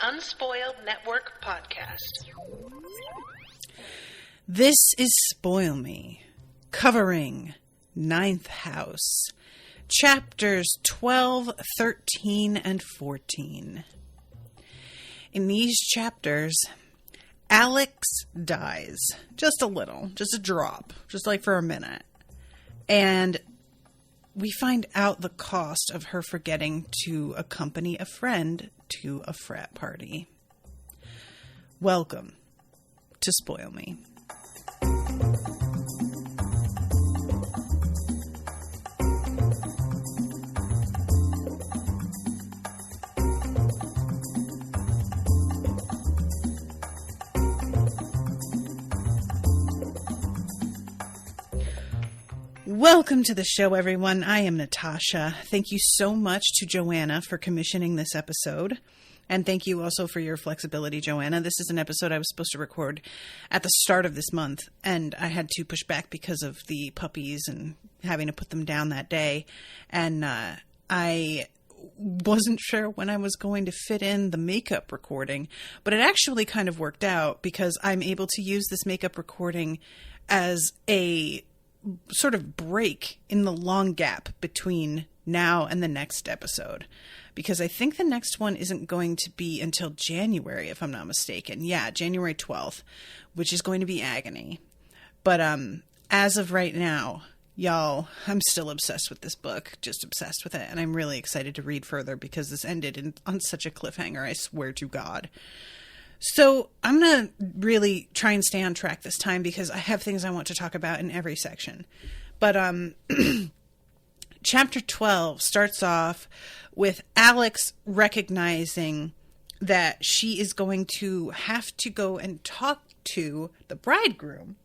Unspoiled Network podcast. This is Spoil Me, covering Ninth House, chapters 12, 13, and 14. In these chapters, Alex dies. Just a little. Just a drop. Just like for a minute. And we find out the cost of her forgetting to accompany a friend to a frat party. Welcome to Spoil Me. Welcome to the show, everyone. I am Natasha. Thank you so much to Joanna for commissioning this episode. And thank you also for your flexibility, Joanna. This is an episode I was supposed to record at the start of this month, and I had to push back because of the puppies and having to put them down that day. And I wasn't sure when I was going to fit in the makeup recording, but it actually kind of worked out because I'm able to use this makeup recording as a sort of break in the long gap between now and the next episode, because I think the next one isn't going to be until January, if I'm not mistaken. Yeah, January 12th, which is going to be agony. But as of right now, y'all, I'm still obsessed with this book, just obsessed with it, and I'm really excited to read further because this ended on such a cliffhanger, I swear to God. So I'm going to really try and stay on track this time because I have things I want to talk about in every section. But chapter 12 starts off with Alex recognizing that she is going to have to go and talk to the bridegroom.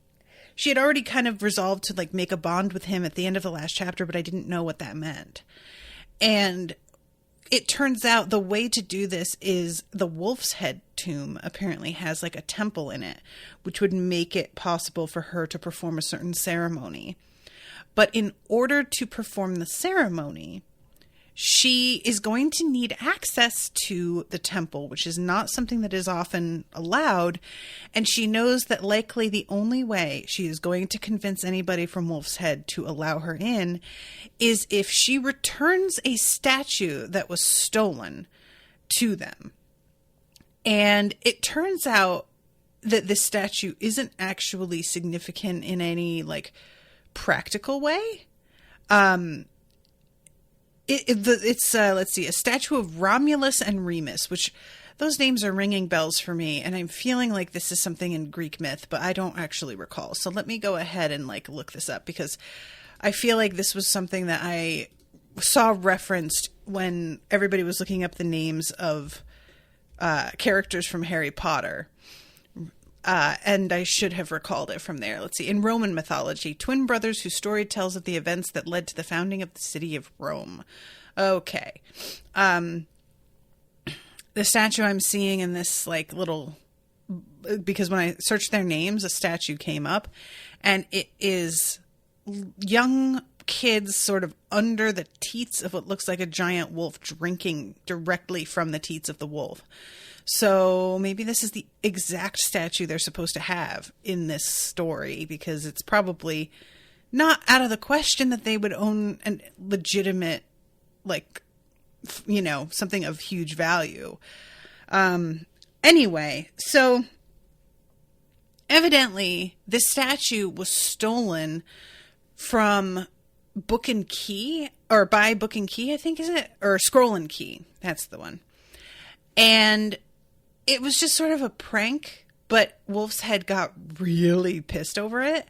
She had already kind of resolved to make a bond with him at the end of the last chapter, but I didn't know what that meant. And it turns out the way to do this is the Wolf's Head tomb apparently has a temple in it, which would make it possible for her to perform a certain ceremony. But in order to perform the ceremony, she is going to need access to the temple, which is not something that is often allowed. And she knows that likely the only way she is going to convince anybody from Wolf's Head to allow her in is if she returns a statue that was stolen to them. And it turns out that this statue isn't actually significant in any practical way. It's let's see, a statue of Romulus and Remus, which those names are ringing bells for me, and I'm feeling like this is something in Greek myth, but I don't actually recall. So let me go ahead and look this up, because I feel like this was something that I saw referenced when everybody was looking up the names of characters from Harry Potter. And I should have recalled it from there. Let's see. In Roman mythology, twin brothers whose story tells of the events that led to the founding of the city of Rome. Okay. The statue I'm seeing in this little, because when I searched their names, a statue came up, and it is young kids sort of under the teats of what looks like a giant wolf, drinking directly from the teats of the wolf. So maybe this is the exact statue they're supposed to have in this story, because it's probably not out of the question that they would own a legitimate, something of huge value. Anyway, so evidently this statue was stolen from Book and Key, or by Book and Key, I think, is it? Or Scroll and Key. That's the one. And it was just sort of a prank, but Wolf's Head got really pissed over it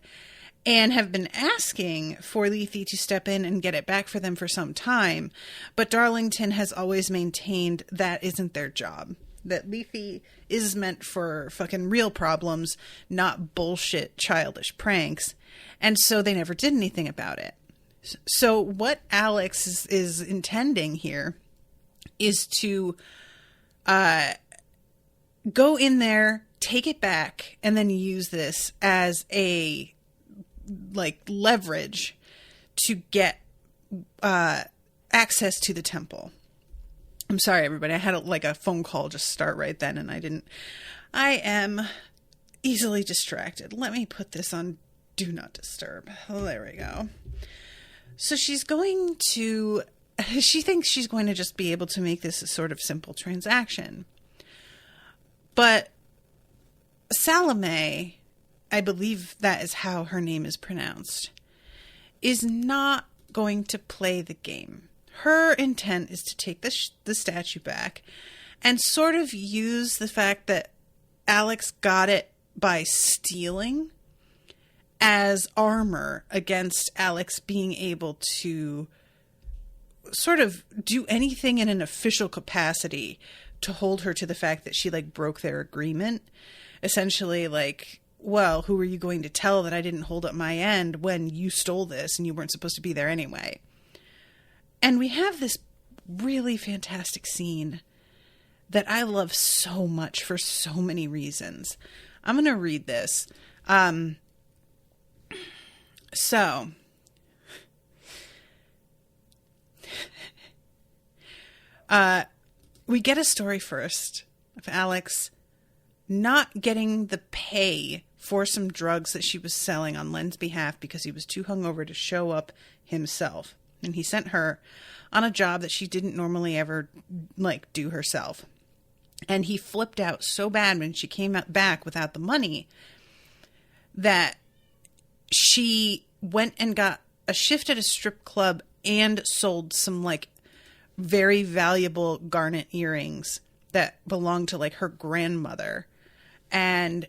and have been asking for Lethe to step in and get it back for them for some time. But Darlington has always maintained that isn't their job. That Lethe is meant for fucking real problems, not bullshit childish pranks. And so they never did anything about it. So what Alex is intending here is to go in there, take it back, and then use this as a leverage to get access to the temple. I'm sorry, everybody. I had a phone call just start right then, and I am easily distracted. Let me put this on Do Not Disturb. Oh, there we go. So she thinks she's going to just be able to make this a sort of simple transaction. But Salome, I believe that is how her name is pronounced, is not going to play the game. Her intent is to take the statue back and sort of use the fact that Alex got it by stealing as armor against Alex being able to sort of do anything in an official capacity to hold her to the fact that she broke their agreement. Essentially well, who are you going to tell that I didn't hold up my end when you stole this and you weren't supposed to be there anyway? And we have this really fantastic scene that I love so much for so many reasons. I'm going to read this. We get a story first of Alex not getting the pay for some drugs that she was selling on Len's behalf because he was too hungover to show up himself. And he sent her on a job that she didn't normally ever do herself. And he flipped out so bad when she came back without the money that she went and got a shift at a strip club and sold some very valuable garnet earrings that belonged to her grandmother, and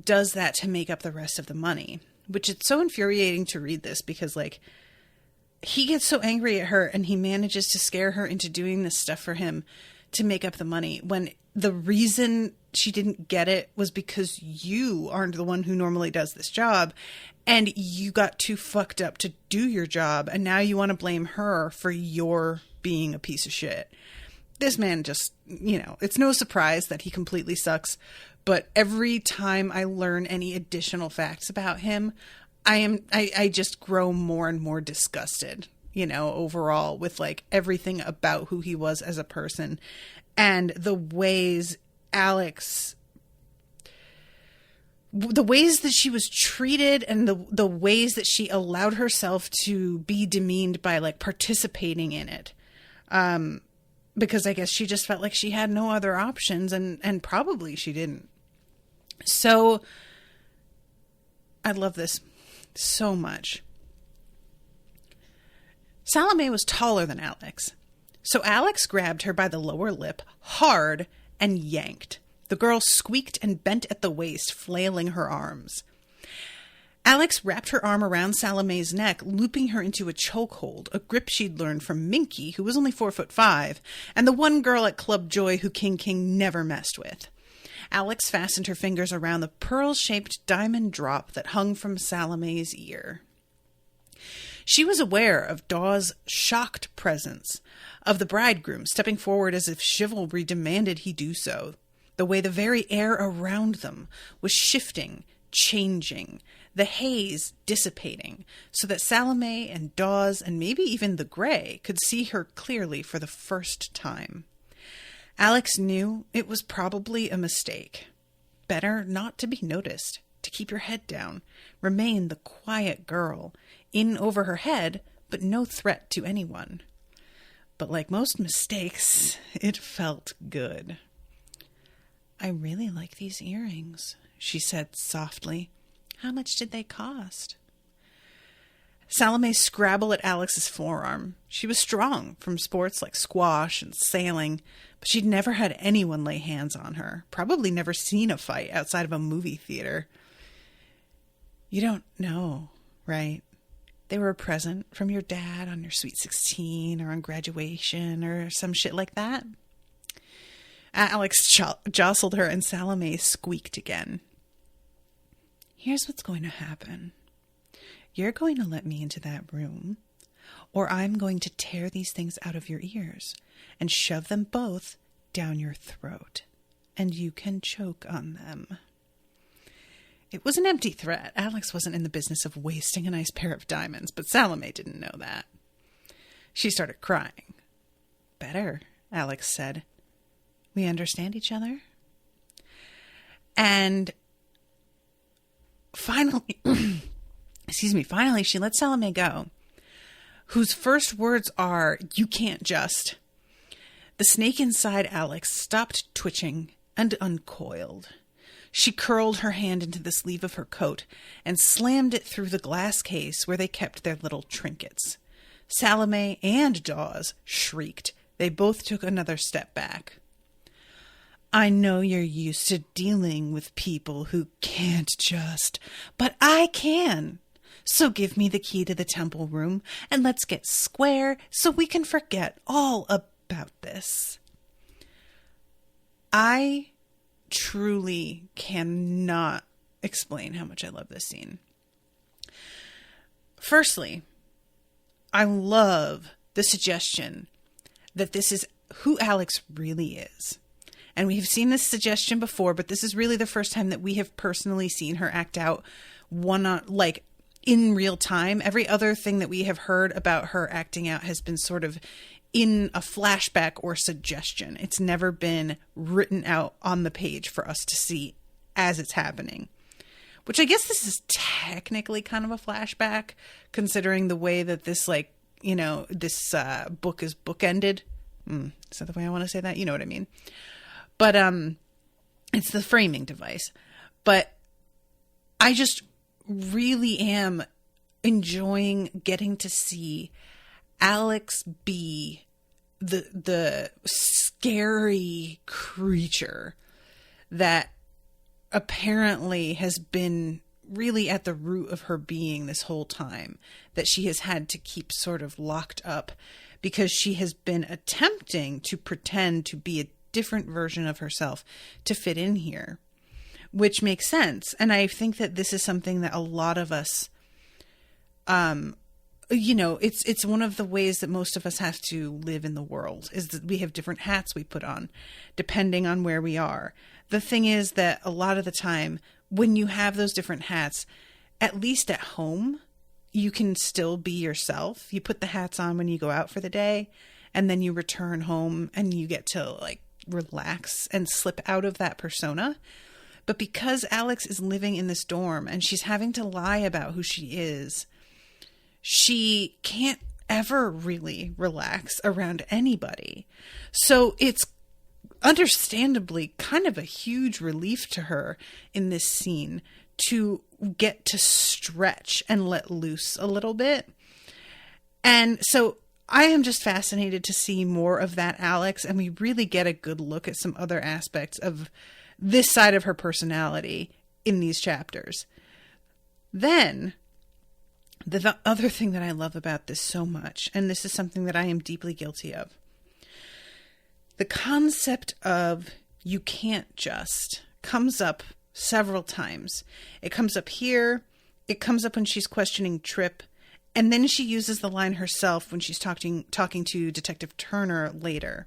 does that to make up the rest of the money, which it's so infuriating to read this because he gets so angry at her and he manages to scare her into doing this stuff for him to make up the money when the reason she didn't get it was because you aren't the one who normally does this job and you got too fucked up to do your job. And now you want to blame her for your being a piece of shit. This man just, it's no surprise that he completely sucks. But every time I learn any additional facts about him, I just grow more and more disgusted, overall with everything about who he was as a person and the ways that she was treated and the ways that she allowed herself to be demeaned by participating in it. Because I guess she just felt like she had no other options and probably she didn't. So I love this so much. Salome was taller than Alex. So Alex grabbed her by the lower lip hard and yanked. The girl squeaked and bent at the waist, flailing her arms. Alex wrapped her arm around Salome's neck, looping her into a chokehold, a grip she'd learned from Minky, who was only 4'5", and the one girl at Club Joy who King never messed with. Alex fastened her fingers around the pearl-shaped diamond drop that hung from Salome's ear. She was aware of Dawes' shocked presence, of the bridegroom stepping forward as if chivalry demanded he do so, the way the very air around them was shifting, changing, the haze dissipating, so that Salome and Dawes and maybe even the Grey could see her clearly for the first time. Alex knew it was probably a mistake. Better not to be noticed, to keep your head down, remain the quiet girl, in over her head, but no threat to anyone. But like most mistakes, it felt good. "I really like these earrings," she said softly. "How much did they cost?" Salome scrabbled at Alex's forearm. She was strong from sports like squash and sailing, but she'd never had anyone lay hands on her, probably never seen a fight outside of a movie theater. "You don't know, right? They were a present from your dad on your sweet 16 or on graduation or some shit like that?" Alex jostled her and Salome squeaked again. "Here's what's going to happen. You're going to let me into that room, or I'm going to tear these things out of your ears and shove them both down your throat, and you can choke on them." It was an empty threat. Alex wasn't in the business of wasting a nice pair of diamonds, but Salome didn't know that. She started crying. Better, Alex said. We understand each other? And finally, finally she lets Salome go, whose first words are, "You can't just." The snake inside Alex stopped twitching and uncoiled. She curled her hand into the sleeve of her coat and slammed it through the glass case where they kept their little trinkets. Salome and Dawes shrieked. They both took another step back. I know you're used to dealing with people who can't just, but I can. So give me the key to the temple room and let's get square so we can forget all about this. I truly cannot explain how much I love this scene. Firstly, I love the suggestion that this is who Alex really is. And we've seen this suggestion before, but this is really the first time that we have personally seen her act out in real time. Every other thing that we have heard about her acting out has been sort of in a flashback or suggestion. It's never been written out on the page for us to see as it's happening. Which I guess this is technically kind of a flashback, considering the way that this, this book is bookended. Is that the way I want to say that? You know what I mean? But it's the framing device. But I just really am enjoying getting to see Alex be the scary creature that apparently has been really at the root of her being this whole time, that she has had to keep sort of locked up because she has been attempting to pretend to be a different version of herself to fit in here, which makes sense. And I think that this is something that a lot of us, it's one of the ways that most of us have to live in the world, is that we have different hats we put on depending on where we are. The thing is that a lot of the time when you have those different hats, at least at home, you can still be yourself. You put the hats on when you go out for the day, and then you return home and you get to relax and slip out of that persona. But because Alex is living in this dorm and she's having to lie about who she is, she can't ever really relax around anybody. So it's understandably kind of a huge relief to her in this scene to get to stretch and let loose a little bit. And so I am just fascinated to see more of that Alex, and we really get a good look at some other aspects of this side of her personality in these chapters. Then, the other thing that I love about this so much, and this is something that I am deeply guilty of, the concept of "you can't just" comes up several times. It comes up here, it comes up when she's questioning Tripp, and then she uses the line herself when she's talking to Detective Turner later.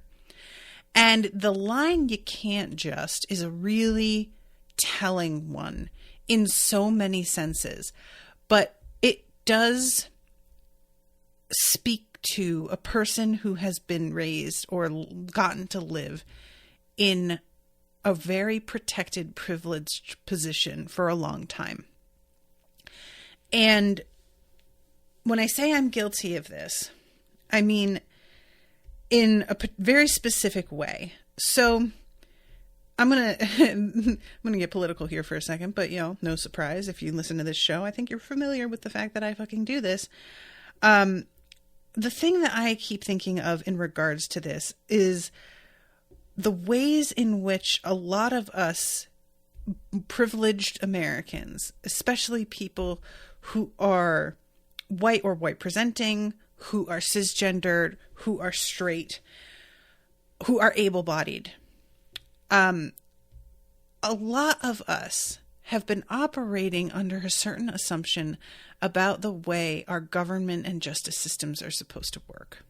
And the line "you can't just" is a really telling one in so many senses. But it does speak to a person who has been raised or gotten to live in a very protected, privileged position for a long time. And when I say I'm guilty of this, I mean in a very specific way. So I'm going to get political here for a second, but no surprise if you listen to this show. I think you're familiar with the fact that I fucking do this. The thing that I keep thinking of in regards to this is the ways in which a lot of us privileged Americans, especially people who are white or white presenting, who are cisgendered, who are straight, who are able-bodied, a lot of us have been operating under a certain assumption about the way our government and justice systems are supposed to work.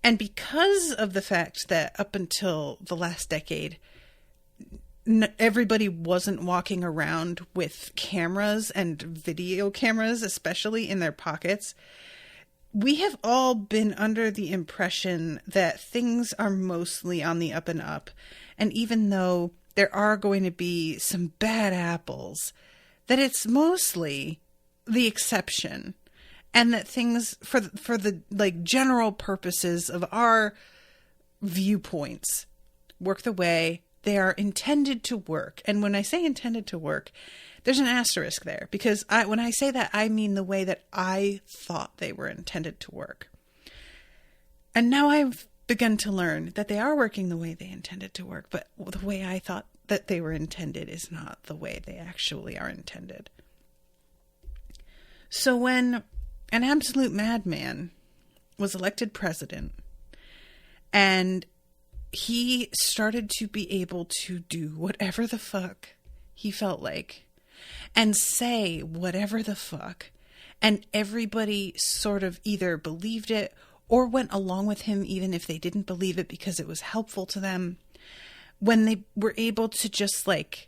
And because of the fact that up until the last decade, everybody wasn't walking around with cameras and video cameras, especially in their pockets, we have all been under the impression that things are mostly on the up and up. And even though there are going to be some bad apples, that it's mostly the exception. And that things, for the like general purposes of our viewpoints, work the way they are intended to work. And when I say intended to work, there's an asterisk there, because when I say that, I mean the way that I thought they were intended to work. And now I've begun to learn that they are working the way they intended to work, but the way I thought that they were intended is not the way they actually are intended. So when an absolute madman was elected president, and he started to be able to do whatever the fuck he felt like, and say whatever the fuck, and everybody sort of either believed it or went along with him even if they didn't believe it because it was helpful to them, when they were able to just like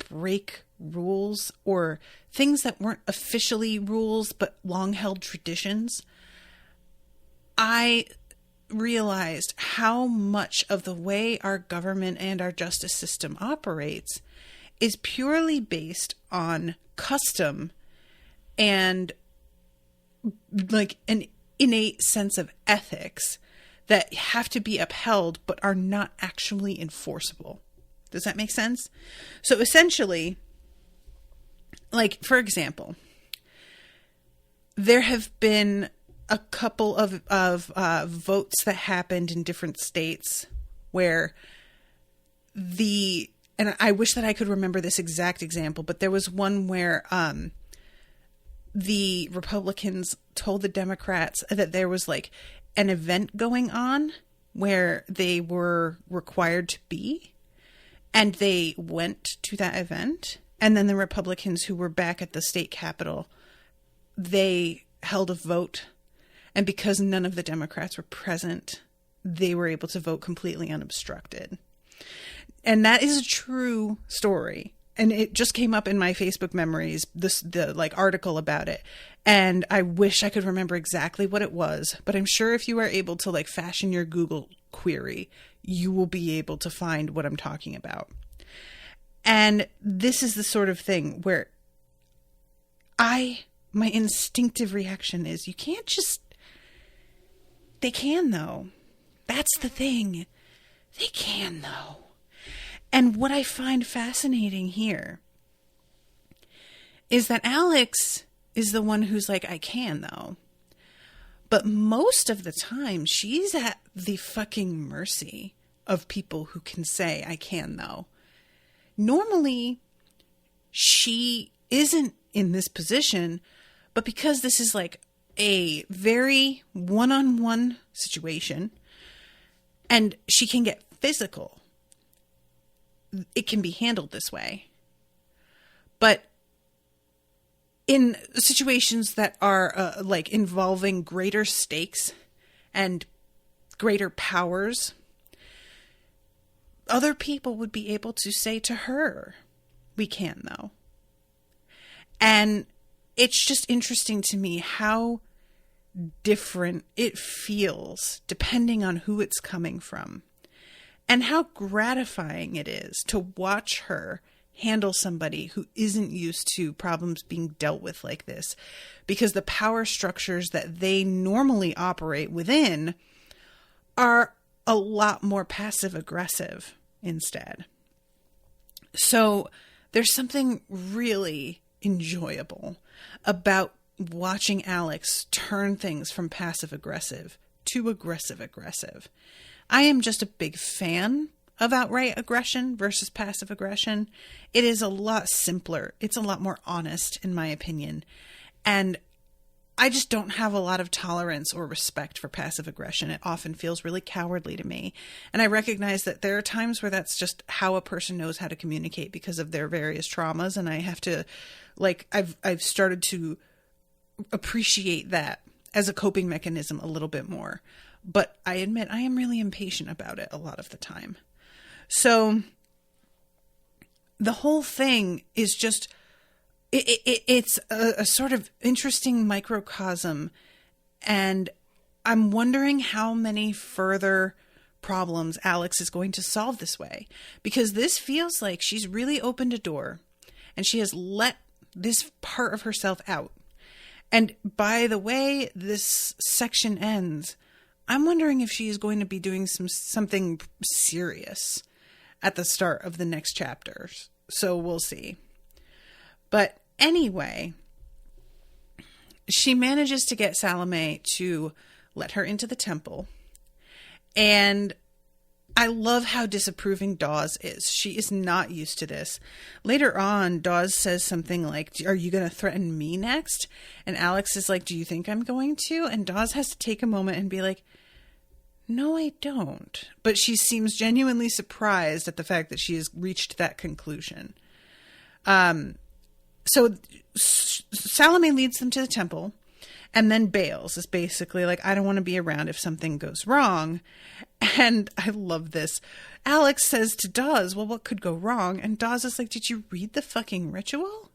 break rules or things that weren't officially rules but long-held traditions, I realized how much of the way our government and our justice system operates is purely based on custom and like an innate sense of ethics that have to be upheld but are not actually enforceable. Does that make sense? So essentially, like, for example, there have been a couple of votes that happened in different states where and I wish that I could remember this exact example, but there was one where the Republicans told the Democrats that there was like an event going on where they were required to be, and they went to that event. And then the Republicans who were back at the state capitol, they held a vote. And because none of the Democrats were present, they were able to vote completely unobstructed. And that is a true story. And it just came up in my Facebook memories, the like article about it. And I wish I could remember exactly what it was, but I'm sure if you are able to like fashion your Google query, you will be able to find what I'm talking about. And this is the sort of thing where my instinctive reaction is, you can't just, they can though. That's the thing. They can though. And what I find fascinating here is that Alex is the one who's like, I can though. But most of the time, she's at the fucking mercy of people who can say, I can though. Normally, she isn't in this position, but because this is like a very one-on-one situation, and she can get physical, it can be handled this way. But in situations that are like involving greater stakes and greater powers, other people would be able to say to her, we can though. And it's just interesting to me how different it feels depending on who it's coming from. And how gratifying it is to watch her handle somebody who isn't used to problems being dealt with like this. Because the power structures that they normally operate within are a lot more passive aggressive instead. So there's something really enjoyable about watching Alex turn things from passive aggressive to aggressive aggressive. I am just a big fan of outright aggression versus passive aggression. It is a lot simpler. It's a lot more honest, in my opinion. And I just don't have a lot of tolerance or respect for passive aggression. It often feels really cowardly to me. And I recognize that there are times where that's just how a person knows how to communicate because of their various traumas. And I have to, like, I've started to appreciate that as a coping mechanism a little bit more. But I admit I am really impatient about it a lot of the time. So the whole thing is just, it's a sort of interesting microcosm And I'm wondering how many further problems Alex is going to solve this way, because this feels like she's really opened a door and she has let this part of herself out. And by the way this section ends, I'm wondering if she is going to be doing something serious at the start of the next chapters. So we'll see. But anyway, she manages to get Salome to let her into the temple. And I love how disapproving Dawes is. She is not used to this. Later on, Dawes says something like, "Are you going to threaten me next?" And Alex is like, "Do you think I'm going to?" And Dawes has to take a moment and be like, "No, I don't." But she seems genuinely surprised at the fact that she has reached that conclusion. So Salome leads them to the temple and then bails. Is basically like, "I don't want to be around if something goes wrong." And I love this. Alex says to Dawes, "Well, what could go wrong?" And Dawes is like, "Did you read the fucking ritual?"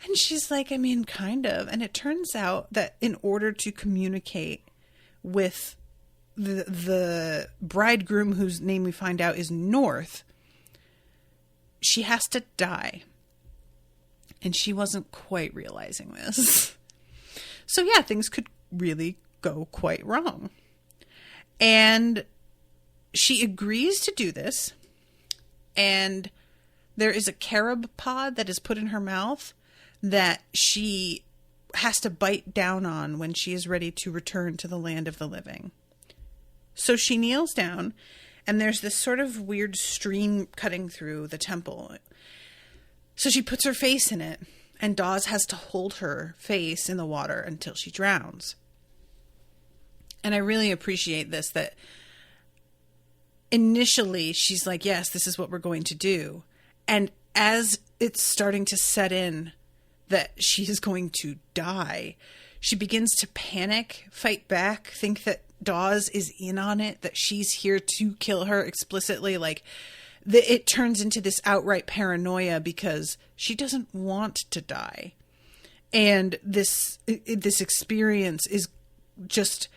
And she's like, "I mean, kind of." And it turns out that in order to communicate with the bridegroom, whose name we find out is North, she has to die. And she wasn't quite realizing this. So yeah, things could really go quite wrong. And she agrees to do this. And there is a carob pod that is put in her mouth that she has to bite down on when she is ready to return to the land of the living. So she kneels down, and there's this sort of weird stream cutting through the temple. So she puts her face in it, and Dawes has to hold her face in the water until she drowns. And I really appreciate this, that initially she's like, "Yes, this is what we're going to do." And as it's starting to set in that she is going to die, she begins to panic, fight back, think that Dawes is in on it, that she's here to kill her explicitly. Like, it turns into this outright paranoia because she doesn't want to die. And this experience is just,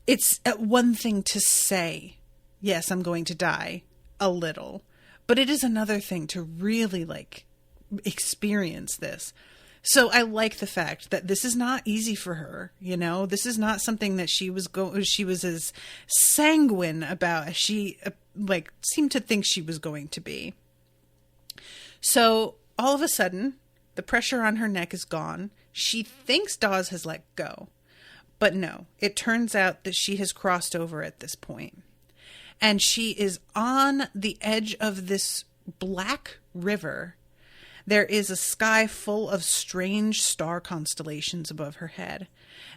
it's one thing to say, "Yes, I'm going to die," a little, but it is another thing to really like experience this. So I like the fact that this is not easy for her. You know, this is not something that she was as sanguine about as she seemed to think she was going to be. So all of a sudden, the pressure on her neck is gone. She thinks Dawes has let go, but no, it turns out that she has crossed over at this point. And she is on the edge of this black river. There is a sky full of strange star constellations above her head.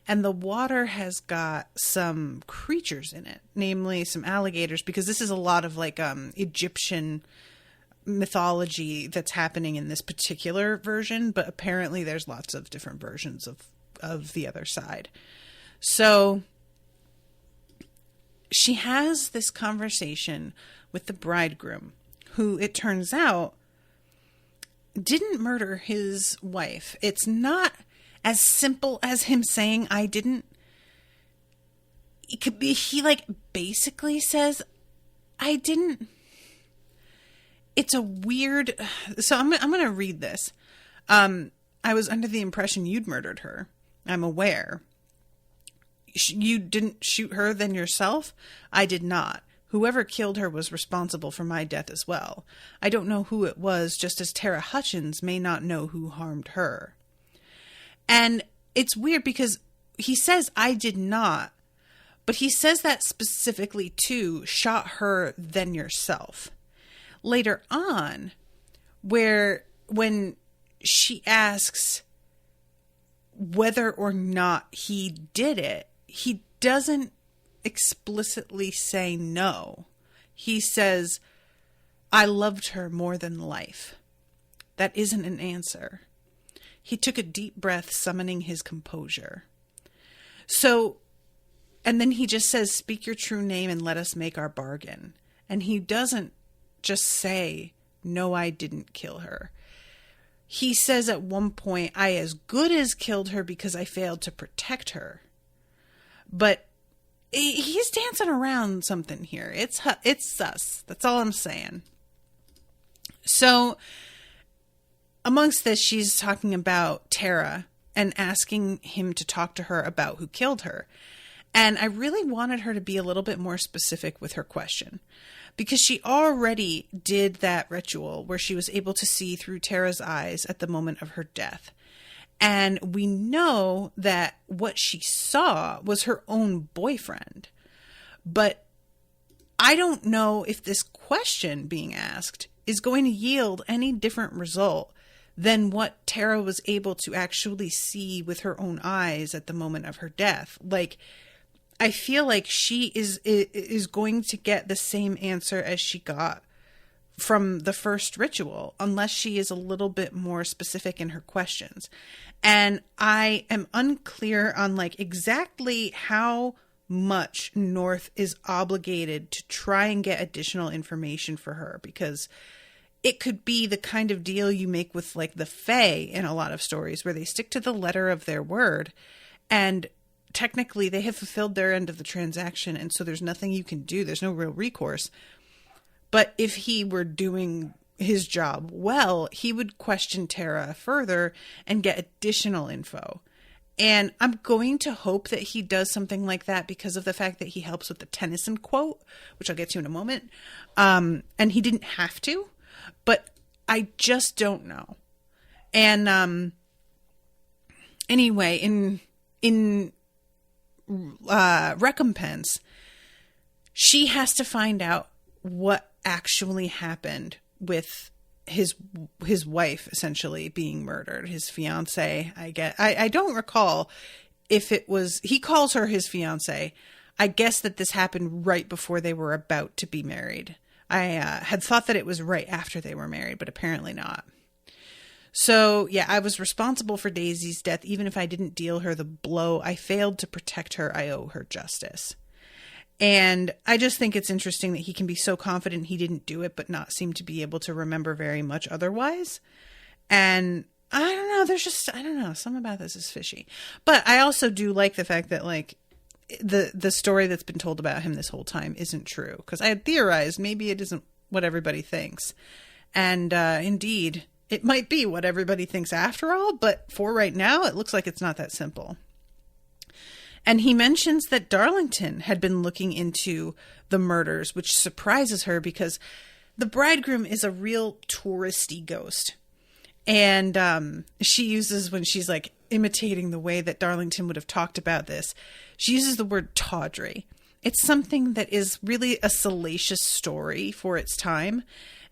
And the water has got some creatures in it, namely some alligators, because this is a lot of Egyptian mythology that's happening in this particular version, but apparently there's lots of different versions of the other side. So she has this conversation with the bridegroom, who it turns out didn't murder his wife. It's not as simple as him saying, "I didn't." It could be, he basically says, "I didn't." It's a weird, so I'm going to read this. "I was under the impression you'd murdered her. I'm aware. You didn't shoot her then yourself?" "I did not. Whoever killed her was responsible for my death as well. I don't know who it was, just as Tara Hutchins may not know who harmed her." And it's weird because he says, "I did not," but he says that specifically to "shot her then yourself." Later on, when she asks whether or not he did it, he doesn't explicitly say no. He says, "I loved her more than life." That isn't an answer. He took a deep breath, summoning his composure. So, and then he just says, "Speak your true name and let us make our bargain." And he doesn't just say, "No, I didn't kill her." He says at one point, "I as good as killed her because I failed to protect her." but he's dancing around something here. It's sus. That's all I'm saying. So amongst this, she's talking about Tara and asking him to talk to her about who killed her. And I really wanted her to be a little bit more specific with her question, because she already did that ritual where she was able to see through Tara's eyes at the moment of her death. And we know that what she saw was her own boyfriend. But I don't know if this question being asked is going to yield any different result than what Tara was able to actually see with her own eyes at the moment of her death. Like, I feel like she is going to get the same answer as she got from the first ritual, unless she is a little bit more specific in her questions. And I am unclear on like exactly how much North is obligated to try and get additional information for her, because it could be the kind of deal you make with like the Fae in a lot of stories where they stick to the letter of their word, and technically they have fulfilled their end of the transaction, and so there's nothing you can do. There's no real recourse. But if he were doing his job well, he would question Tara further and get additional info. And I'm going to hope that he does something like that because of the fact that he helps with the Tennyson quote, which I'll get to in a moment. And he didn't have to, but I just don't know. And anyway, in recompense, she has to find out what actually happened with his wife essentially being murdered, his fiance. I don't recall if it was, he calls her his fiance. I guess that this happened right before they were about to be married. I had thought that it was right after they were married, but apparently not. So, yeah, I was responsible for Daisy's death. Even if I didn't deal her the blow, I failed to protect her. I owe her justice. And I just think it's interesting that he can be so confident he didn't do it, but not seem to be able to remember very much otherwise. And I don't know, something about this is fishy. But I also do like the fact that, like, the story that's been told about him this whole time isn't true. Because I had theorized maybe it isn't what everybody thinks. And indeed, it might be what everybody thinks after all, but for right now, it looks like it's not that simple. And he mentions that Darlington had been looking into the murders, which surprises her because the bridegroom is a real touristy ghost. And she uses, when she's like imitating the way that Darlington would have talked about this, she uses the word tawdry. It's something that is really a salacious story for its time.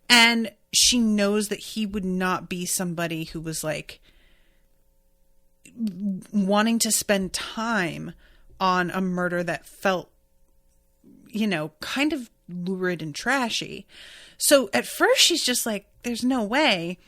And she knows that he would not be somebody who was like wanting to spend time on a murder that felt, you know, kind of lurid and trashy. So at first she's just like, there's no way.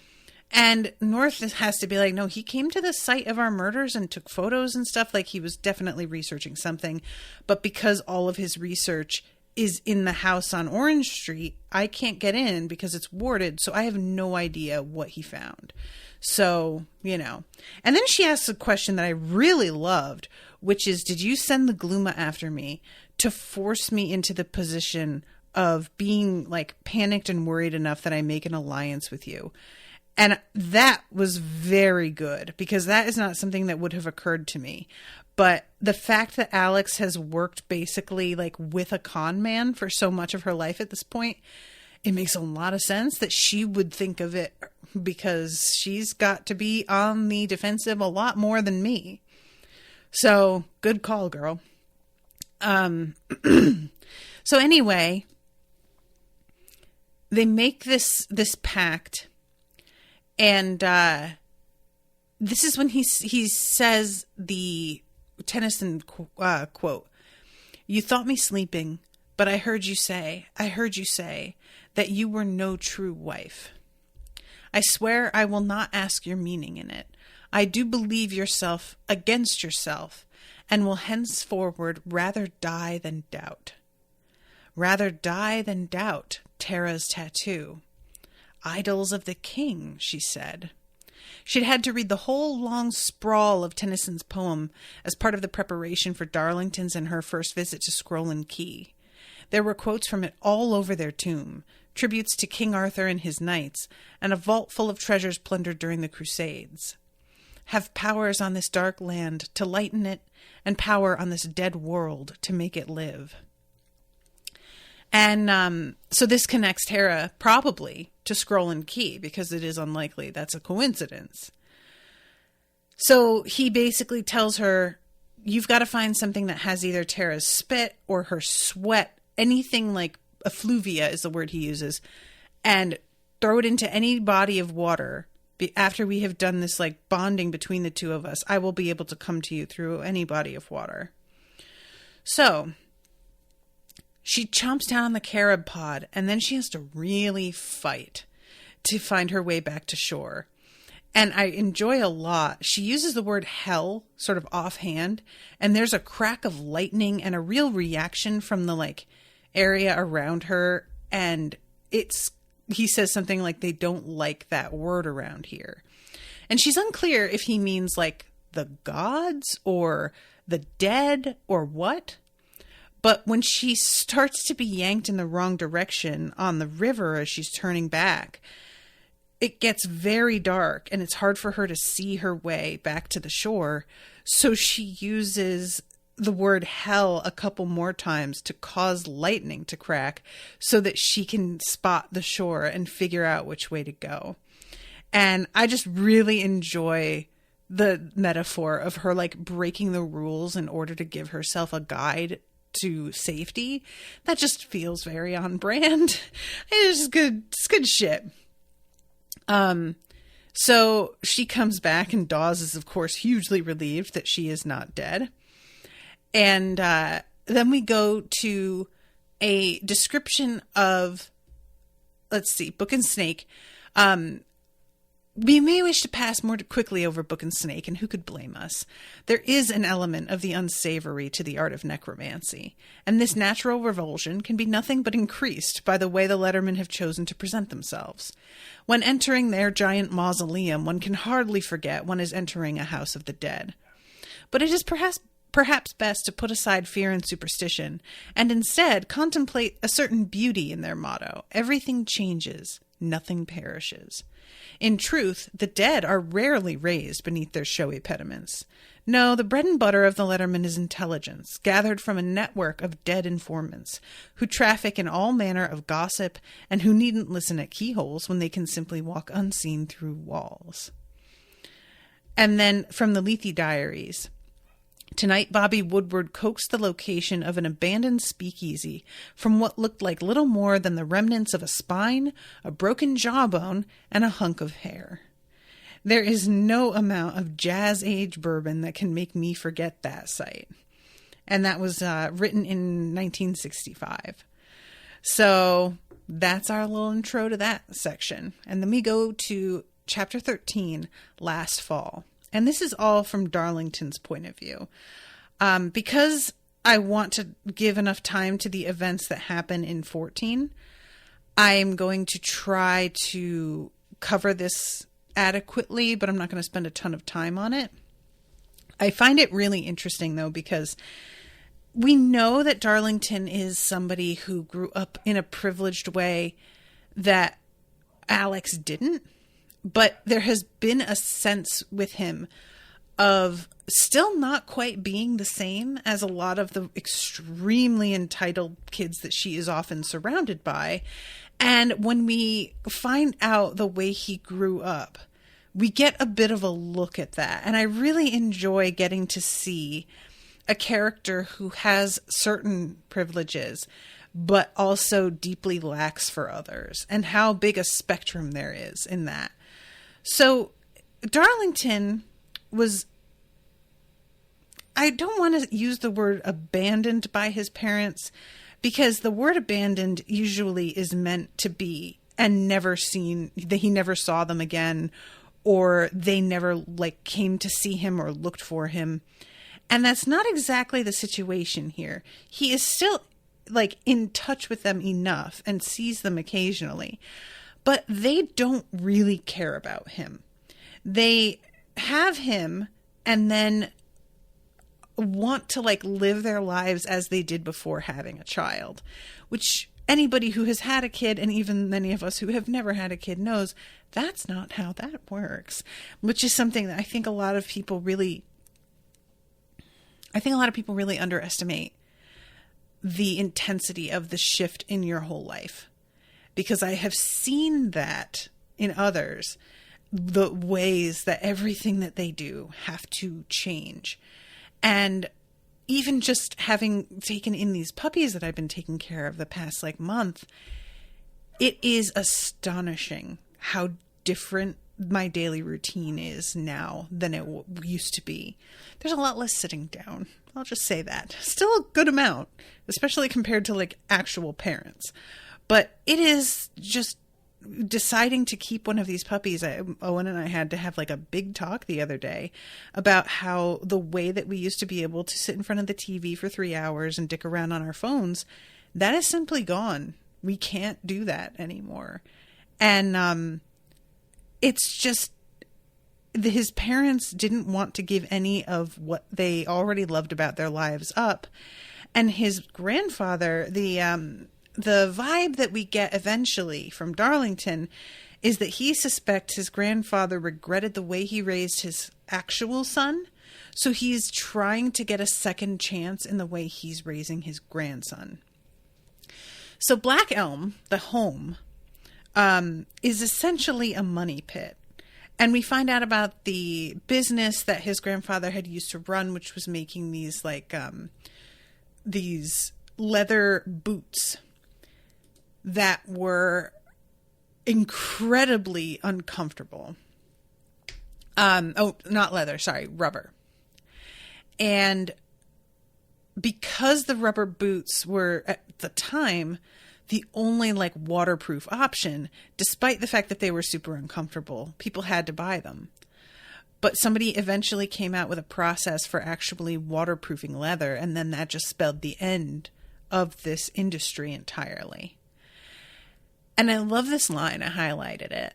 And North has to be like, no, he came to the site of our murders and took photos and stuff. Like, he was definitely researching something. But because all of his research is in the house on Orange Street, I can't get in because it's warded. So I have no idea what he found. So, you know. And then she asks a question that I really loved, which is, did you send the Gluma after me to force me into the position of being like panicked and worried enough that I make an alliance with you? And that was very good, because that is not something that would have occurred to me. But the fact that Alex has worked basically like with a con man for so much of her life at this point, it makes a lot of sense that she would think of it, because she's got to be on the defensive a lot more than me. So good call, girl. So anyway, they make this pact. And this is when he says the Tennyson quote, "You thought me sleeping, but I heard you say that you were no true wife. I swear I will not ask your meaning in it. I do believe yourself against yourself, and will henceforward rather die than doubt. Rather die than doubt Tara's tattoo. Idols of the king," she said. She'd had to read the whole long sprawl of Tennyson's poem as part of the preparation for Darlington's and her first visit to Scroll Key. There were quotes from it all over their tomb, tributes to King Arthur and his knights, and a vault full of treasures plundered during the Crusades. Have powers on this dark land to lighten it, and power on this dead world to make it live. And so this connects Tara probably to Scroll Key, because it is unlikely that's a coincidence. So he basically tells her, you've got to find something that has either Tara's spit or her sweat, anything like effluvia is the word he uses, and throw it into any body of water. After we have done this like bonding between the two of us, I will be able to come to you through any body of water. So she chomps down on the carob pod, and then she has to really fight to find her way back to shore. And I enjoy a lot. She uses the word hell sort of offhand, and there's a crack of lightning and a real reaction from the like area around her. And he says something like they don't like that word around here. And she's unclear if he means like the gods or the dead or what. But when she starts to be yanked in the wrong direction on the river as she's turning back, it gets very dark and it's hard for her to see her way back to the shore. So she uses the word hell a couple more times to cause lightning to crack so that she can spot the shore and figure out which way to go. And I just really enjoy the metaphor of her like breaking the rules in order to give herself a guide to safety. That just feels very on brand. It's good. It's good shit. So she comes back and Dawes is of course hugely relieved that she is not dead. And then we go to a description of, let's see, Book and Snake. We may wish to pass more quickly over Book and Snake, and who could blame us? There is an element of the unsavory to the art of necromancy, and this natural revulsion can be nothing but increased by the way the Lettermen have chosen to present themselves. When entering their giant mausoleum, one can hardly forget one is entering a house of the dead. But it is perhaps best to put aside fear and superstition, and instead contemplate a certain beauty in their motto: everything changes, nothing perishes. In truth, the dead are rarely raised beneath their showy pediments. No, the bread and butter of the Letterman is intelligence, gathered from a network of dead informants, who traffic in all manner of gossip, and who needn't listen at keyholes when they can simply walk unseen through walls. And then from the Lethe Diaries. Tonight, Bobby Woodward coaxed the location of an abandoned speakeasy from what looked like little more than the remnants of a spine, a broken jawbone, and a hunk of hair. There is no amount of jazz-age bourbon that can make me forget that sight. And that was written in 1965. So that's our little intro to that section. And then we go to Chapter 13, Last Fall. And this is all from Darlington's point of view. Because I want to give enough time to the events that happen in 14, I am going to try to cover this adequately, but I'm not going to spend a ton of time on it. I find it really interesting, though, because we know that Darlington is somebody who grew up in a privileged way that Alex didn't. But there has been a sense with him of still not quite being the same as a lot of the extremely entitled kids that she is often surrounded by. And when we find out the way he grew up, we get a bit of a look at that. And I really enjoy getting to see a character who has certain privileges, but also deeply lacks for others, and how big a spectrum there is in that. So Darlington was, I don't want to use the word abandoned by his parents, because the word abandoned usually is meant to be and never seen, that he never saw them again, or they never like came to see him or looked for him. And that's not exactly the situation here. He is still like in touch with them enough and sees them occasionally, but they don't really care about him. They have him and then want to like live their lives as they did before having a child, which anybody who has had a kid, and even many of us who have never had a kid, knows that's not how that works, which is something that I think a lot of people really underestimate the intensity of the shift in your whole life, because I have seen that in others, the ways that everything that they do have to change. And even just having taken in these puppies that I've been taking care of the past like month, it is astonishing how different my daily routine is now than it used to be. There's a lot less sitting down. I'll just say that. Still a good amount, especially compared to like actual parents. But it is just deciding to keep one of these puppies. Owen and I had to have like a big talk the other day about how the way that we used to be able to sit in front of the TV for 3 hours and dick around on our phones, that is simply gone. We can't do that anymore. And it's just, his parents didn't want to give any of what they already loved about their lives up. And his grandfather, the vibe that we get eventually from Darlington is that he suspects his grandfather regretted the way he raised his actual son. So he's trying to get a second chance in the way he's raising his grandson. So Black Elm, the home, is essentially a money pit. And we find out about the business that his grandfather had used to run, which was making these like these leather boots that were incredibly uncomfortable. Not leather, sorry, rubber. And because the rubber boots were at the time the only like waterproof option, despite the fact that they were super uncomfortable, people had to buy them. But somebody eventually came out with a process for actually waterproofing leather, and then that just spelled the end of this industry entirely. And I love this line. I highlighted it.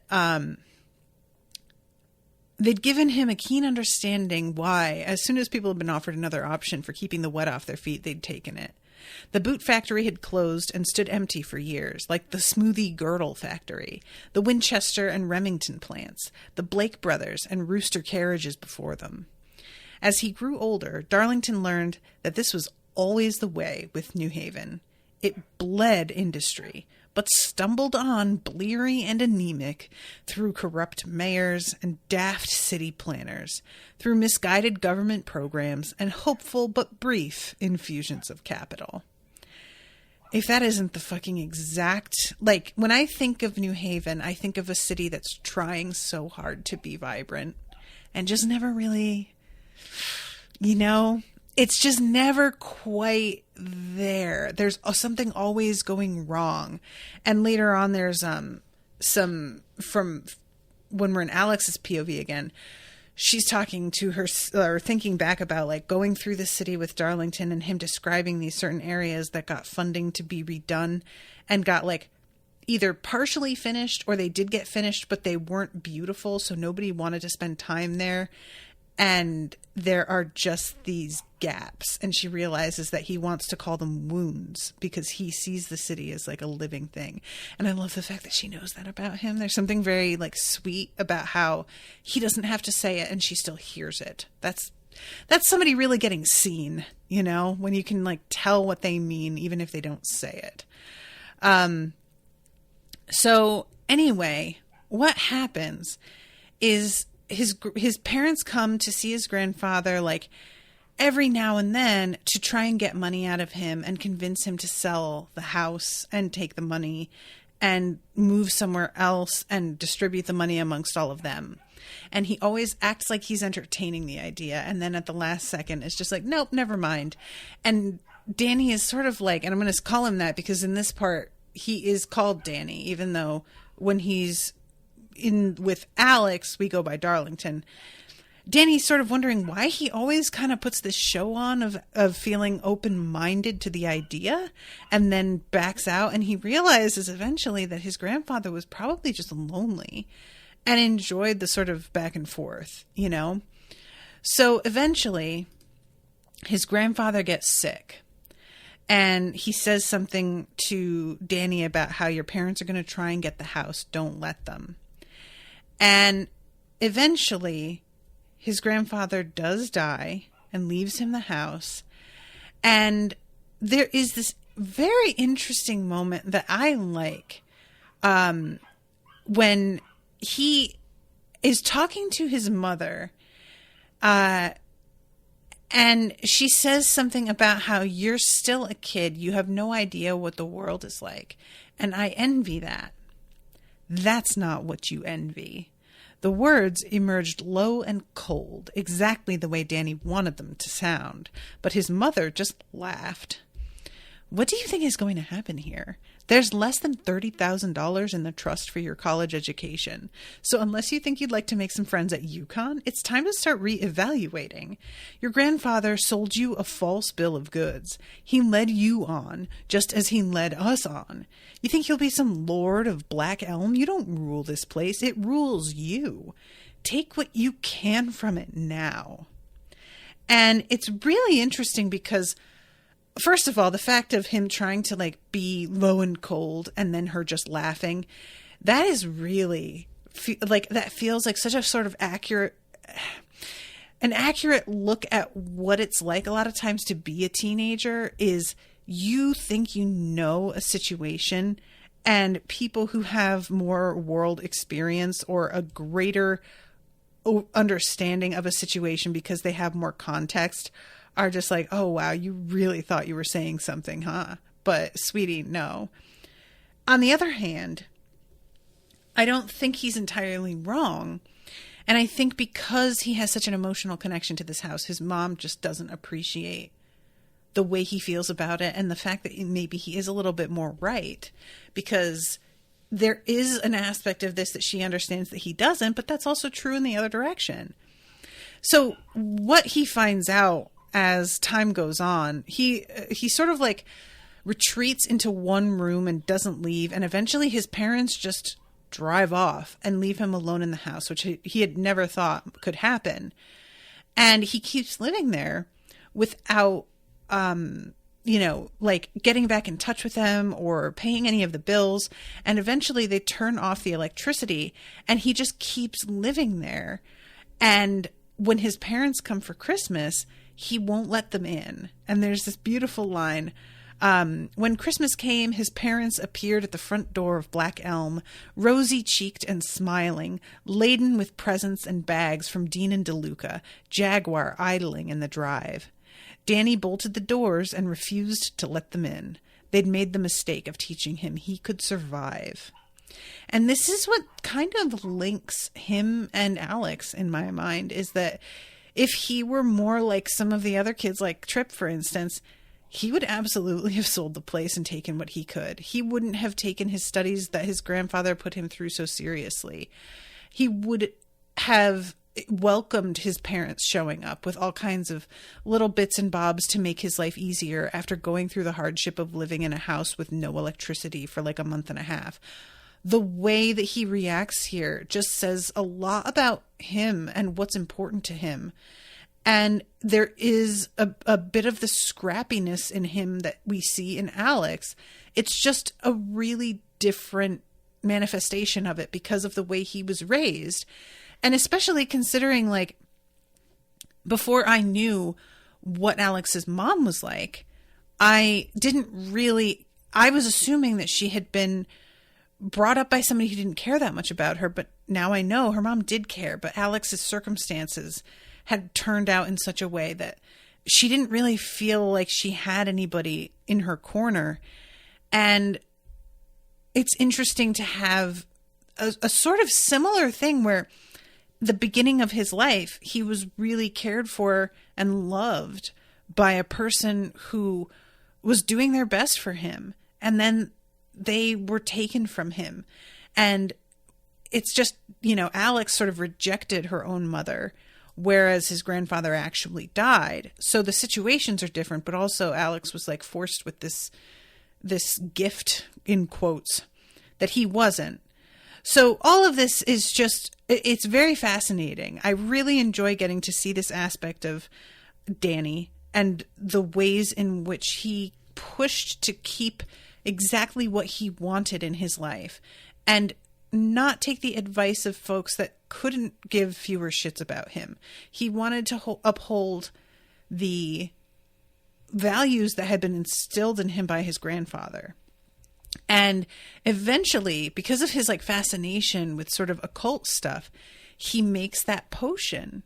They'd given him a keen understanding why, as soon as people had been offered another option for keeping the wet off their feet, they'd taken it. The boot factory had closed and stood empty for years, like the Smoothie Girdle factory, the Winchester and Remington plants, the Blake brothers and Rooster carriages before them. As he grew older, Darlington learned that this was always the way with New Haven. It bled industry, but stumbled on bleary and anemic through corrupt mayors and daft city planners, through misguided government programs and hopeful but brief infusions of capital. If that isn't the fucking exact, like, when I think of New Haven, I think of a city that's trying so hard to be vibrant and just never really, it's just never quite there. There's something always going wrong. And later on, there's some from when we're in Alex's POV again, she's talking to her, or thinking back about like going through the city with Darlington and him describing these certain areas that got funding to be redone and got like either partially finished, or they did get finished, but they weren't beautiful. So nobody wanted to spend time there. And there are just these gaps. And she realizes that he wants to call them wounds because he sees the city as like a living thing. And I love the fact that she knows that about him. There's something very like sweet about how he doesn't have to say it and she still hears it. That's somebody really getting seen, when you can like tell what they mean, even if they don't say it. So anyway, what happens is his parents come to see his grandfather like every now and then to try and get money out of him and convince him to sell the house and take the money and move somewhere else and distribute the money amongst all of them. And he always acts like he's entertaining the idea. And then at the last second, it's just like, nope, never mind. And Danny is sort of like, and I'm going to call him that because in this part, he is called Danny, even though when he's in with Alex, we go by Darlington. Danny's sort of wondering why he always kind of puts this show on of feeling open-minded to the idea and then backs out. And he realizes eventually that his grandfather was probably just lonely and enjoyed the sort of back and forth, you know? So eventually his grandfather gets sick, and he says something to Danny about how your parents are going to try and get the house. Don't let them. And eventually his grandfather does die and leaves him the house. And there is this very interesting moment that I like, when he is talking to his mother, and she says something about how you're still a kid. You have no idea what the world is like. And I envy that. That's not what you envy. The words emerged low and cold, exactly the way Danny wanted them to sound. But his mother just laughed. What do you think is going to happen here? There's less than $30,000 in the trust for your college education. So unless you think you'd like to make some friends at UConn, it's time to start reevaluating. Your grandfather sold you a false bill of goods. He led you on, just as he led us on. You think you'll be some lord of Black Elm? You don't rule this place. It rules you. Take what you can from it now. And it's really interesting because, first of all, the fact of him trying to like be low and cold and then her just laughing, that is really like, that feels like such a sort of accurate look at what it's like a lot of times to be a teenager. Is you think you know a situation, and people who have more world experience or a greater understanding of a situation because they have more context are just like, oh, wow, you really thought you were saying something, huh? But sweetie, no. On the other hand, I don't think he's entirely wrong. And I think because he has such an emotional connection to this house, his mom just doesn't appreciate the way he feels about it, and the fact that maybe he is a little bit more right, because there is an aspect of this that she understands that he doesn't, but that's also true in the other direction. So what he finds out as time goes on, he sort of like retreats into one room and doesn't leave. And eventually his parents just drive off and leave him alone in the house, which he had never thought could happen. And he keeps living there without, like getting back in touch with them or paying any of the bills. And eventually they turn off the electricity and he just keeps living there. And when his parents come for Christmas, he won't let them in. And there's this beautiful line. When Christmas came, his parents appeared at the front door of Black Elm, rosy-cheeked and smiling, laden with presents and bags from Dean and DeLuca, Jaguar idling in the drive. Danny bolted the doors and refused to let them in. They'd made the mistake of teaching him he could survive. And this is what kind of links him and Alex in my mind, is that if he were more like some of the other kids, like Tripp, for instance, he would absolutely have sold the place and taken what he could. He wouldn't have taken his studies that his grandfather put him through so seriously. He would have welcomed his parents showing up with all kinds of little bits and bobs to make his life easier after going through the hardship of living in a house with no electricity for like a month and a half. The way that he reacts here just says a lot about him and what's important to him. And there is a bit of the scrappiness in him that we see in Alex. It's just a really different manifestation of it because of the way he was raised. And especially considering, like, before I knew what Alex's mom was like, I was assuming that she had been brought up by somebody who didn't care that much about her. But now I know her mom did care, but Alex's circumstances had turned out in such a way that she didn't really feel like she had anybody in her corner. And it's interesting to have a sort of similar thing where the beginning of his life, he was really cared for and loved by a person who was doing their best for him. And then they were taken from him. And it's just, Alex sort of rejected her own mother, whereas his grandfather actually died. So the situations are different, but also Alex was like forced with this gift, in quotes, that he wasn't. So all of this is just it's very fascinating. I really enjoy getting to see this aspect of Danny and the ways in which he pushed to keep exactly what he wanted in his life and not take the advice of folks that couldn't give fewer shits about him. He wanted to uphold the values that had been instilled in him by his grandfather. And eventually, because of his like fascination with sort of occult stuff, he makes that potion.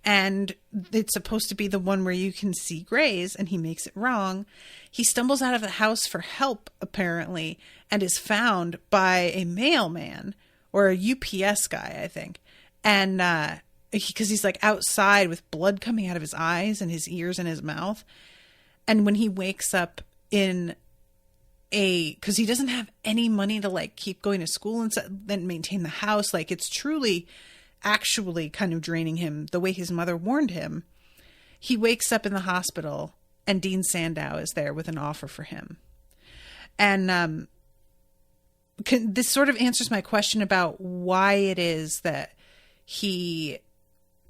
And it's supposed to be the one where you can see grays, and he makes it wrong. He stumbles out of the house for help, apparently, and is found by a mailman or a UPS guy, I think. And because he's like outside with blood coming out of his eyes and his ears and his mouth. And when he wakes up because he doesn't have any money to like keep going to school and then maintain the house, like it's truly actually kind of draining him the way his mother warned him. He wakes up in the hospital and Dean Sandow is there with an offer for him. And this sort of answers my question about why it is that he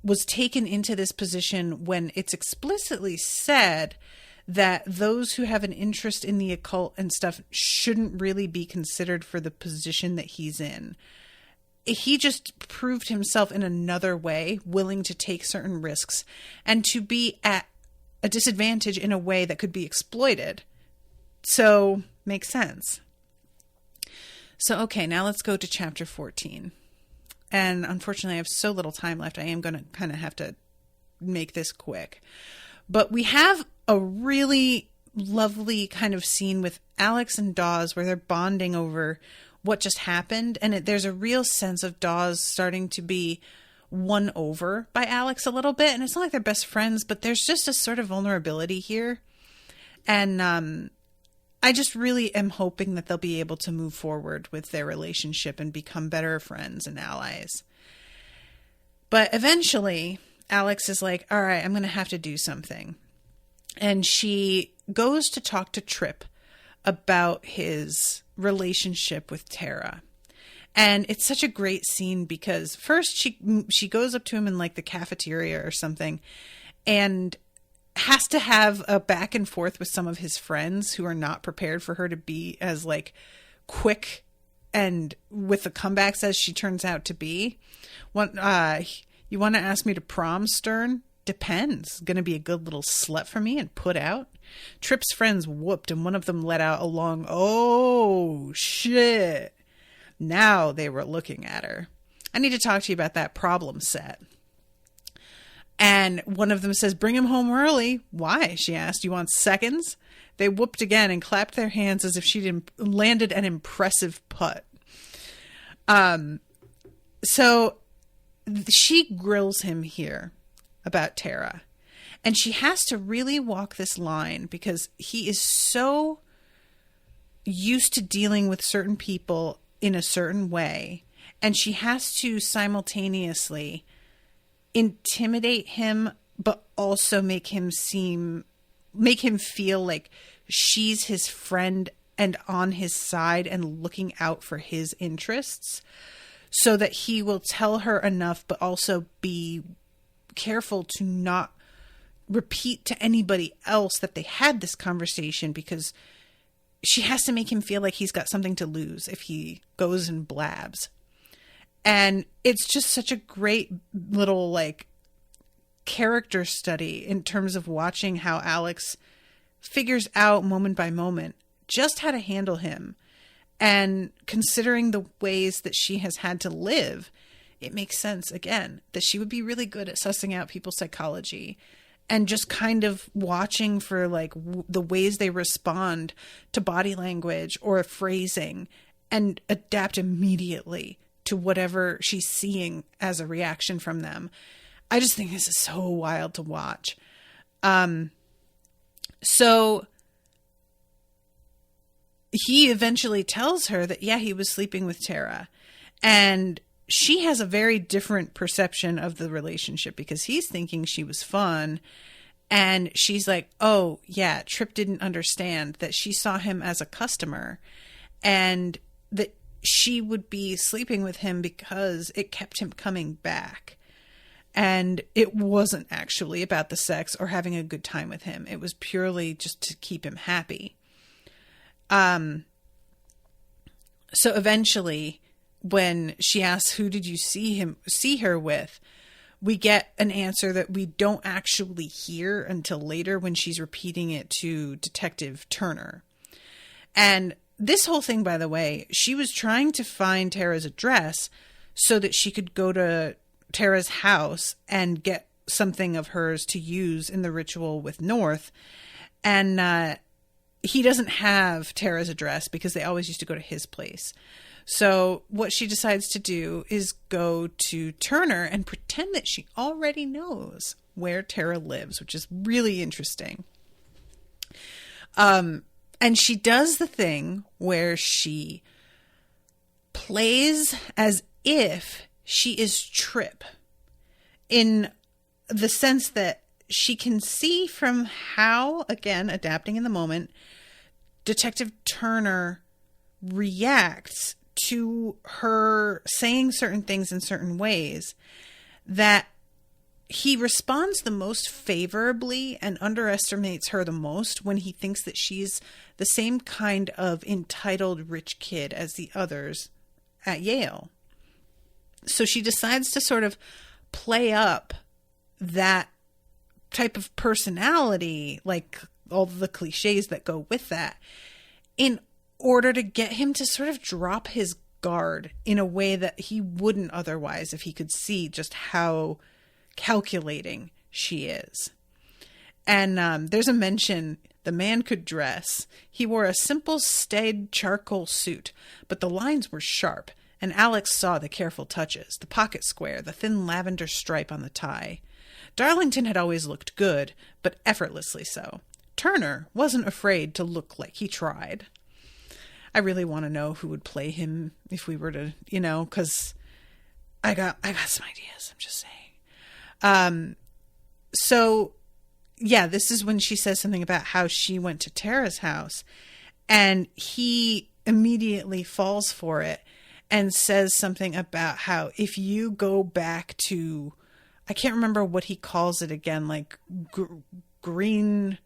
was taken into this position when it's explicitly said that those who have an interest in the occult and stuff shouldn't really be considered for the position that he's in. He just proved himself in another way, willing to take certain risks and to be at a disadvantage in a way that could be exploited. So, makes sense. So, okay, now let's go to chapter 14. And unfortunately, I have so little time left. I am going to kind of have to make this quick. But we have a really lovely kind of scene with Alex and Dawes where they're bonding over what just happened. And there's a real sense of Dawes starting to be won over by Alex a little bit. And it's not like they're best friends, but there's just a sort of vulnerability here. And I just really am hoping that they'll be able to move forward with their relationship and become better friends and allies. But eventually, Alex is like, all right, I'm going to have to do something. And she goes to talk to Tripp about his relationship with Tara. And it's such a great scene because first she goes up to him in like the cafeteria or something and has to have a back and forth with some of his friends who are not prepared for her to be as like quick and with the comebacks as she turns out to be. You want to ask me to prom, Stern? Depends. Gonna be a good little slut for me and put out? Tripp's friends whooped and one of them let out a long, oh, shit. Now they were looking at her. I need to talk to you about that problem set. And one of them says, bring him home early. Why? She asked. You want seconds? They whooped again and clapped their hands as if she'd landed an impressive putt. So she grills him here about Tara. And she has to really walk this line because he is so used to dealing with certain people in a certain way. And she has to simultaneously intimidate him, but also make him feel like she's his friend and on his side and looking out for his interests so that he will tell her enough, but also be careful to not repeat to anybody else that they had this conversation because she has to make him feel like he's got something to lose if he goes and blabs. And it's just such a great little like character study in terms of watching how Alex figures out moment by moment just how to handle him. And considering the ways that she has had to live, it makes sense, again, that she would be really good at sussing out people's psychology and just kind of watching for like the ways they respond to body language or phrasing and adapt immediately to whatever she's seeing as a reaction from them. I just think this is so wild to watch. So he eventually tells her that, yeah, he was sleeping with Tara. And she has a very different perception of the relationship because he's thinking she was fun. And she's like, oh, yeah, Tripp didn't understand that she saw him as a customer and that she would be sleeping with him because it kept him coming back. And it wasn't actually about the sex or having a good time with him. It was purely just to keep him happy. So eventually, when she asks, who did you see her with? We get an answer that we don't actually hear until later when she's repeating it to Detective Turner. And this whole thing, by the way, she was trying to find Tara's address so that she could go to Tara's house and get something of hers to use in the ritual with North. And he doesn't have Tara's address because they always used to go to his place. So what she decides to do is go to Turner and pretend that she already knows where Tara lives, which is really interesting. And she does the thing where she plays as if she is Trip, in the sense that she can see from how, again, adapting in the moment, Detective Turner reacts to her saying certain things in certain ways, that he responds the most favorably and underestimates her the most when he thinks that she's the same kind of entitled rich kid as the others at Yale. So she decides to sort of play up that type of personality, like all the cliches that go with that, in order to get him to sort of drop his guard in a way that he wouldn't otherwise if he could see just how calculating she is. And there's a mention, the man could dress. He wore a simple staid charcoal suit, but the lines were sharp, and Alex saw the careful touches, the pocket square, the thin lavender stripe on the tie. Darlington had always looked good, but effortlessly so. Turner wasn't afraid to look like he tried. I really want to know who would play him if we were to, because I got some ideas. I'm just saying. So yeah, this is when she says something about how she went to Tara's house, and he immediately falls for it and says something about how if you go back to, I can't remember what he calls it again, like Green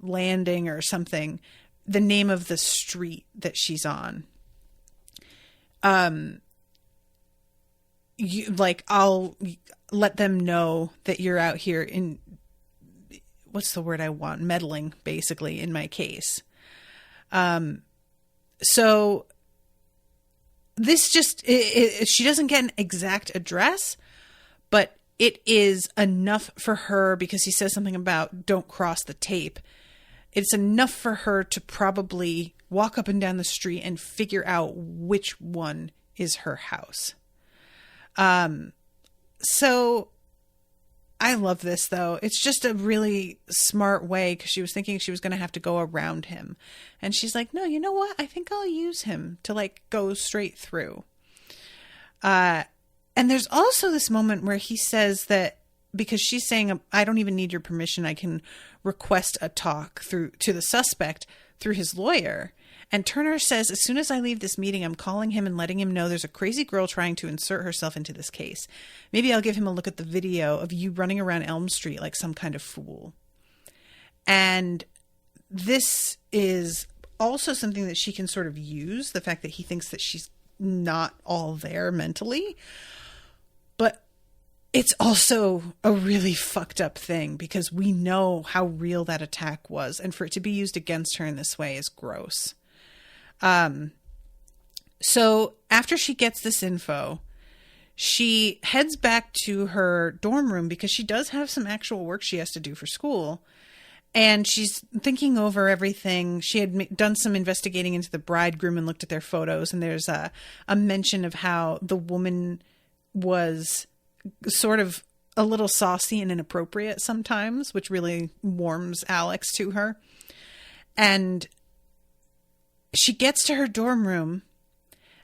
Landing or something, the name of the street that she's on. I'll let them know that you're out here in, what's the word I want? Meddling, basically, in my case. So this just, she doesn't get an exact address, but it is enough for her, because he says something about don't cross the tape. It's enough for her to probably walk up and down the street and figure out which one is her house. So I love this, though. It's just a really smart way, because she was thinking she was going to have to go around him. And she's like, no, you know what? I think I'll use him to go straight through. And there's also this moment where he says that, because she's saying, I don't even need your permission, I can request a talk to the suspect through his lawyer. And Turner says, as soon as I leave this meeting, I'm calling him and letting him know there's a crazy girl trying to insert herself into this case. Maybe I'll give him a look at the video of you running around Elm Street like some kind of fool. And this is also something that she can sort of use, the fact that he thinks that she's not all there mentally. But it's also a really fucked up thing, because we know how real that attack was, and for it to be used against her in this way is gross. So after she gets this info, she heads back to her dorm room, because she does have some actual work she has to do for school. And she's thinking over everything. She had done some investigating into the bridegroom and looked at their photos. And there's a mention of how the woman was sort of a little saucy and inappropriate sometimes, which really warms Alex to her. And she gets to her dorm room,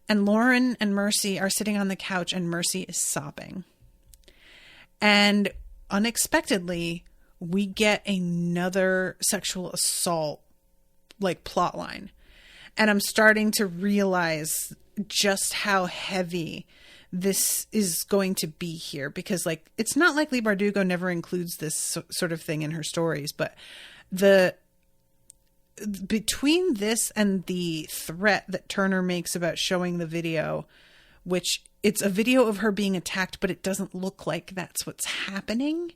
and Lauren and Mercy are sitting on the couch, and Mercy is sobbing. And unexpectedly, we get another sexual assault plot line. And I'm starting to realize just how heavy this is going to be here, because like, it's not like Leigh Bardugo never includes this sort of thing in her stories, but between this and the threat that Turner makes about showing the video, which it's a video of her being attacked, but it doesn't look like that's what's happening.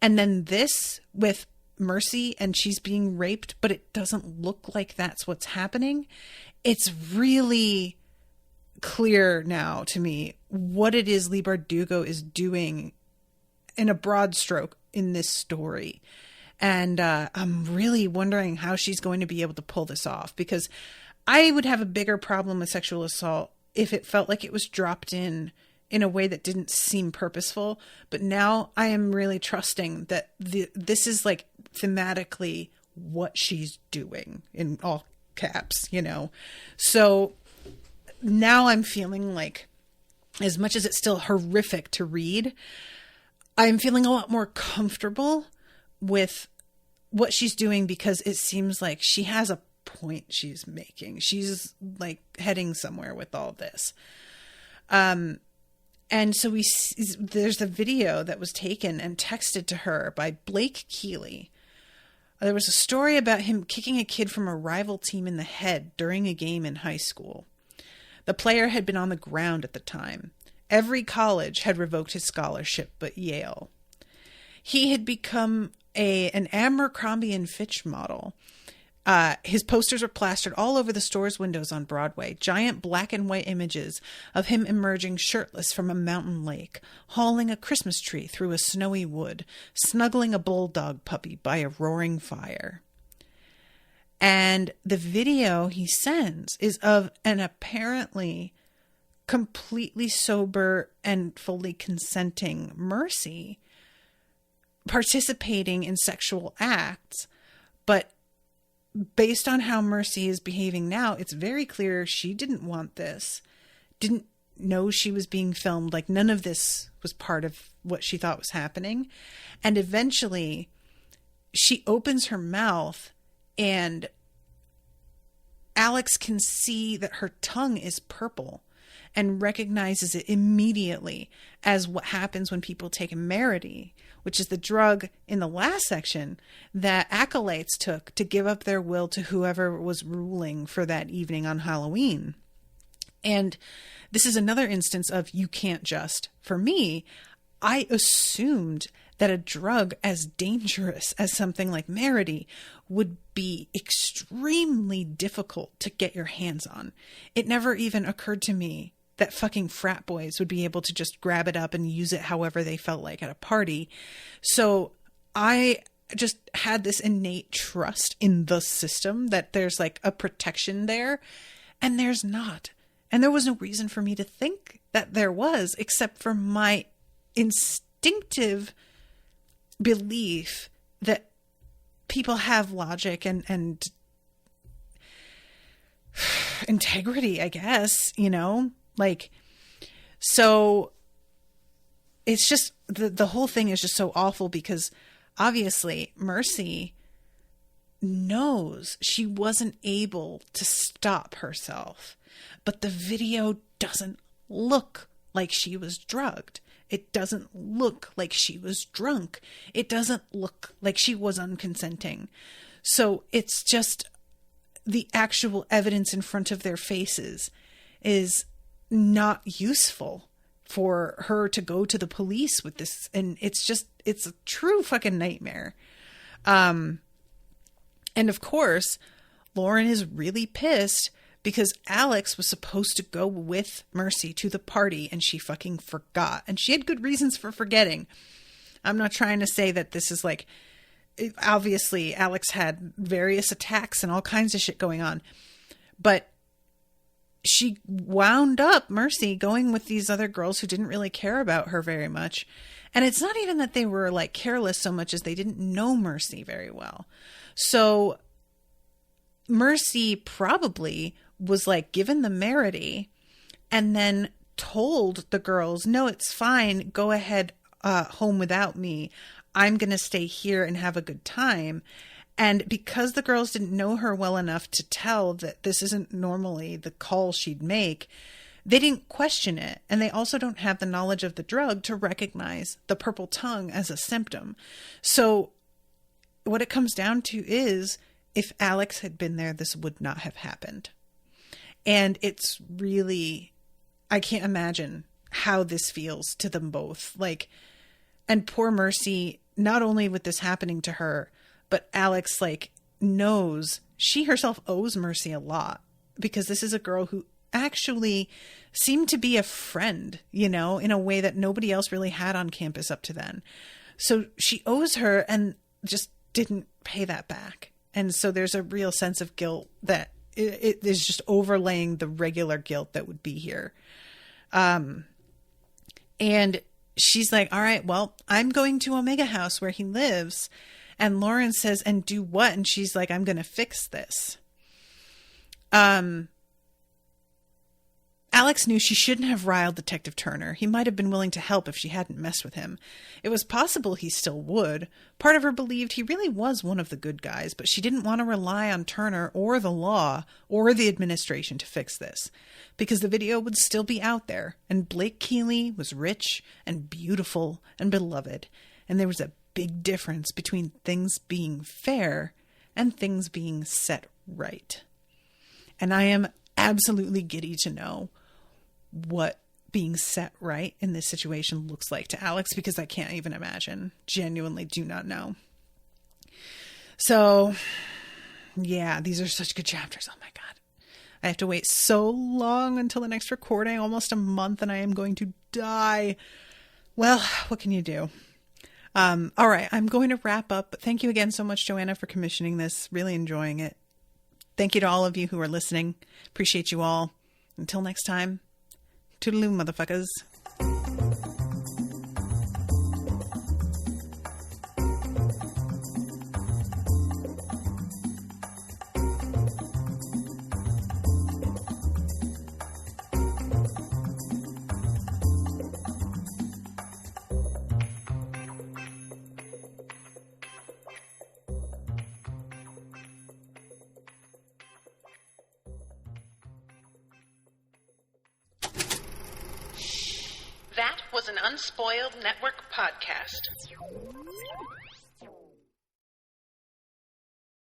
And then this with Mercy and she's being raped, but it doesn't look like that's what's happening. It's really clear now to me what it is Leigh Bardugo is doing in a broad stroke in this story. And I'm really wondering how she's going to be able to pull this off, because I would have a bigger problem with sexual assault if it felt like it was dropped in a way that didn't seem purposeful. But now I am really trusting that this is like thematically what she's doing, in all caps, you know? So now I'm feeling like, as much as it's still horrific to read, I'm feeling a lot more comfortable with what she's doing, because it seems like she has a point she's making. She's like heading somewhere with all this. And so there's a video that was taken and texted to her by Blake Keeley. There was a story about him kicking a kid from a rival team in the head during a game in high school. The player had been on the ground at the time. Every college had revoked his scholarship but Yale. He had become an Abercrombie and Fitch model. His posters were plastered all over the store's windows on Broadway, giant black and white images of him emerging shirtless from a mountain lake, hauling a Christmas tree through a snowy wood, snuggling a bulldog puppy by a roaring fire. And the video he sends is of an apparently completely sober and fully consenting Mercy participating in sexual acts. But based on how Mercy is behaving now, it's very clear she didn't want this, didn't know she was being filmed. Like, none of this was part of what she thought was happening. And eventually she opens her mouth and Alex can see that her tongue is purple and recognizes it immediately as what happens when people take Emerity, which is the drug in the last section that acolytes took to give up their will to whoever was ruling for that evening on Halloween. And this is another instance of you can't just. For me, I assumed that a drug as dangerous as something like Merity would be extremely difficult to get your hands on. It never even occurred to me that fucking frat boys would be able to just grab it up and use it however they felt like at a party. So I just had this innate trust in the system that there's like a protection there, and there's not. And there was no reason for me to think that there was, except for my instinctive belief that people have logic and integrity, I guess, you know? Like, so it's just, the whole thing is just so awful, because obviously Mercy knows she wasn't able to stop herself, but the video doesn't look like she was drugged. It doesn't look like she was drunk. It doesn't look like she was unconsenting. So it's just the actual evidence in front of their faces is not useful for her to go to the police with this. And it's a true fucking nightmare. And of course, Lauren is really pissed because Alex was supposed to go with Mercy to the party and she fucking forgot. And she had good reasons for forgetting. I'm not trying to say that this is like, obviously Alex had various attacks and all kinds of shit going on, but she wound up, Mercy, going with these other girls who didn't really care about her very much. And it's not even that they were like careless so much as they didn't know Mercy very well. So Mercy probably was like given the Merity and then told the girls, no, it's fine. Go ahead home without me. I'm going to stay here and have a good time. And because the girls didn't know her well enough to tell that this isn't normally the call she'd make, they didn't question it. And they also don't have the knowledge of the drug to recognize the purple tongue as a symptom. So what it comes down to is, if Alex had been there, this would not have happened. And it's really, I can't imagine how this feels to them both. Like, and poor Mercy, not only with this happening to her, but Alex, like, knows she herself owes Mercy a lot, because this is a girl who actually seemed to be a friend, you know, in a way that nobody else really had on campus up to then. So she owes her and just didn't pay that back. And so there's a real sense of guilt that it is just overlaying the regular guilt that would be here. And she's like, all right, well, I'm going to Omega House where he lives. And Lauren says, and do what? And she's like, I'm going to fix this. Alex knew she shouldn't have riled Detective Turner. He might have been willing to help if she hadn't messed with him. It was possible he still would. Part of her believed he really was one of the good guys, but she didn't want to rely on Turner or the law or the administration to fix this, because the video would still be out there, and Blake Keeley was rich and beautiful and beloved, and there was a big difference between things being fair and things being set right. And I am absolutely giddy to know what being set right in this situation looks like to Alex, because I can't even imagine. Genuinely do not know. So, yeah, these are such good chapters. Oh my God. I have to wait so long until the next recording, almost a month, and I am going to die. Well, what can you do? All right, I'm going to wrap up. Thank you again so much, Joanna, for commissioning this. Really enjoying it. Thank you to all of you who are listening. Appreciate you all. Until next time, toodaloo, motherfuckers. That was an Unspoiled Network podcast.